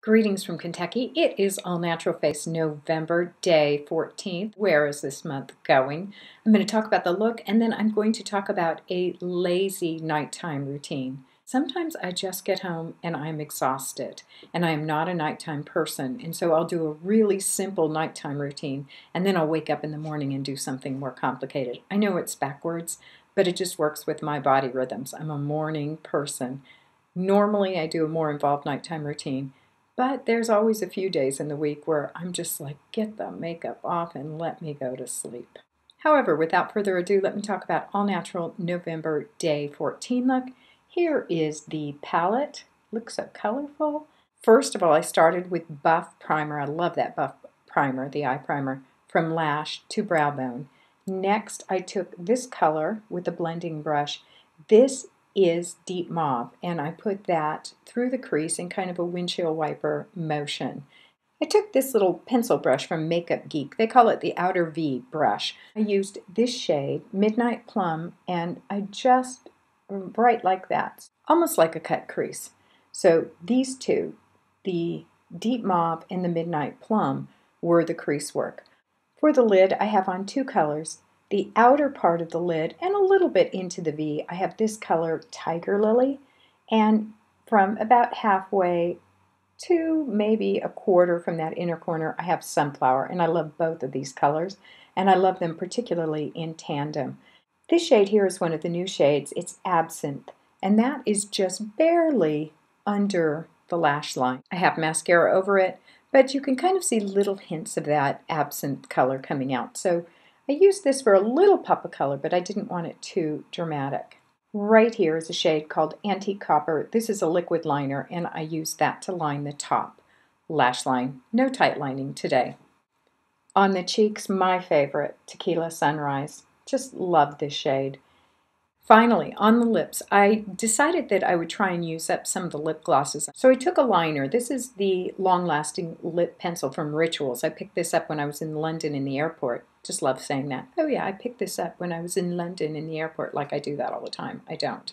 Greetings from Kentucky. It is All Natural Face November, day 14th. Where is this month going? I'm going to talk about the look, and then I'm going to talk about a lazy nighttime routine. Sometimes I just get home and I'm exhausted, and I am not a nighttime person, and so I'll do a really simple nighttime routine, and then I'll wake up in the morning and do something more complicated. I know it's backwards, but it just works with my body rhythms. I'm a morning person. Normally, I do a more involved nighttime routine. But there's always a few days in the week where I'm just like, get the makeup off and let me go to sleep. However, without further ado, let me talk about All Natural November Day 14 look. Here is the palette. Looks so colorful. First of all, I started with Buff Primer. I love that Buff Primer, the eye primer, from Lash to Brow Bone. Next, I took this color with a blending brush. This is Deep Mauve, and I put that through the crease in kind of a windshield wiper motion. I took this little pencil brush from Makeup Geek. They call it the Outer V brush. I used this shade, Midnight Plum, and I just bright like that, almost like a cut crease. So these two, the Deep Mauve and the Midnight Plum, were the crease work. For the lid, I have on two colors. The outer part of the lid and a little bit into the V, I have this color Tiger Lily, and from about halfway to maybe a quarter from that inner corner, I have Sunflower, and I love both of these colors, and I love them particularly in tandem. This shade here is one of the new shades. It's Absinthe, and that is just barely under the lash line. I have mascara over it, but you can kind of see little hints of that Absinthe color coming out. So I used this for a little pop of color, but I didn't want it too dramatic. Right here is a shade called Antique Copper. This is a liquid liner, and I use that to line the top lash line. No tight lining today. On the cheeks, my favorite, Tequila Sunrise. Just love this shade. Finally, on the lips, I decided that I would try and use up some of the lip glosses. So I took a liner. This is the long-lasting lip pencil from Rituals. I picked this up when I was in London in the airport. Just love saying that. Oh yeah, I picked this up when I was in London in the airport, like I do that all the time. I don't.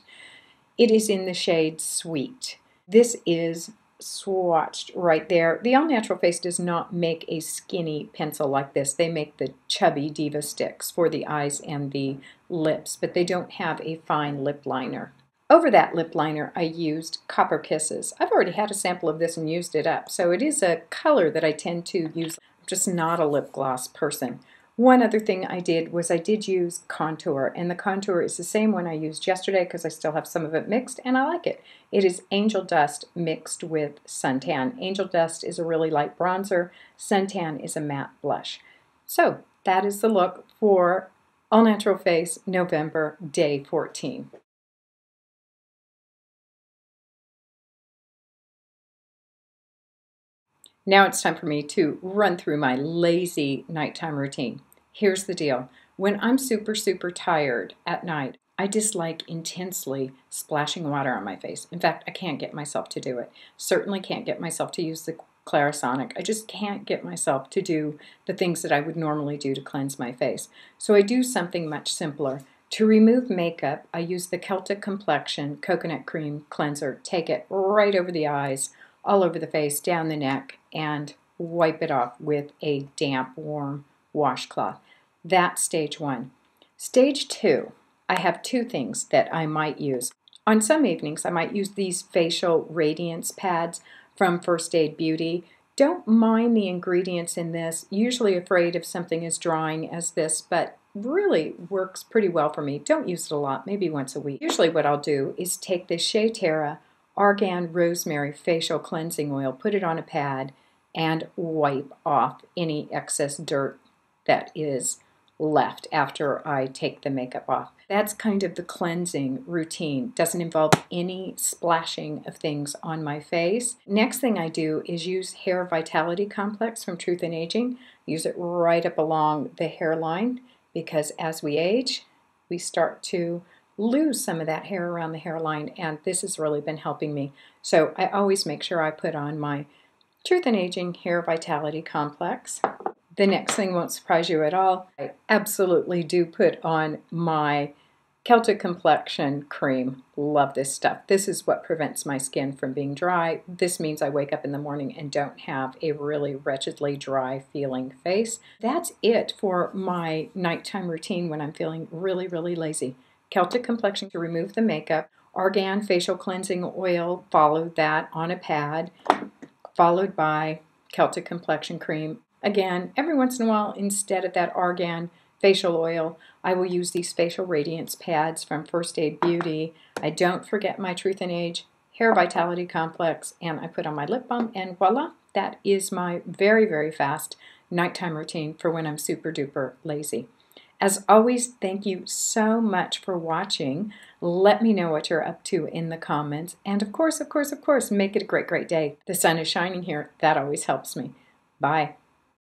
It is in the shade Sweet. This is swatched right there. The All Natural Face does not make a skinny pencil like this. They make the chubby Diva sticks for the eyes and the lips, but they don't have a fine lip liner. Over that lip liner, I used Copper Kisses. I've already had a sample of this and used it up, so it is a color that I tend to use. I'm just not a lip gloss person. One other thing I did was I did use contour, and the contour is the same one I used yesterday because I still have some of it mixed, and I like it. It is Angel Dust mixed with Suntan. Angel Dust is a really light bronzer. Suntan is a matte blush. So that is the look for All Natural Face November Day 14. Now it's time for me to run through my lazy nighttime routine. Here's the deal. When I'm super, super tired at night, I dislike intensely splashing water on my face. In fact, I can't get myself to do it. Certainly can't get myself to use the Clarisonic. I just can't get myself to do the things that I would normally do to cleanse my face. So I do something much simpler. To remove makeup, I use the Celtic Complexion Coconut Cream Cleanser. Take it right over the eyes, all over the face, down the neck, and wipe it off with a damp, warm washcloth. That's stage one. Stage two, I have two things that I might use. On some evenings, I might use these facial radiance pads from First Aid Beauty. Don't mind the ingredients in this. Usually afraid of something as drying as this, but really works pretty well for me. Don't use it a lot, maybe once a week. Usually what I'll do is take this Shea Terra Argan Rosemary Facial Cleansing Oil, put it on a pad, and wipe off any excess dirt that is left after I take the makeup off. That's kind of the cleansing routine. Doesn't involve any splashing of things on my face. Next thing I do is use Hair Vitality Complex from Truth in Aging. Use it right up along the hairline because as we age, we start to lose some of that hair around the hairline, and this has really been helping me. So I always make sure I put on my Truth in Aging Hair Vitality Complex. The next thing won't surprise you at all. I absolutely do put on my Celtic Complexion Cream. Love this stuff. This is what prevents my skin from being dry. This means I wake up in the morning and don't have a really wretchedly dry feeling face. That's it for my nighttime routine when I'm feeling really, really lazy. Celtic Complexion to remove the makeup. Argan Facial Cleansing Oil, followed that on a pad, followed by Celtic Complexion Cream. Again, every once in a while, instead of that Argan facial oil, I will use these Facial Radiance pads from First Aid Beauty. I don't forget my Truth and Age Hair Vitality Complex, and I put on my lip balm, and voila, that is my very, very fast nighttime routine for when I'm super duper lazy. As always, thank you so much for watching. Let me know what you're up to in the comments. And of course, make it a great, great day. The sun is shining here. That always helps me. Bye.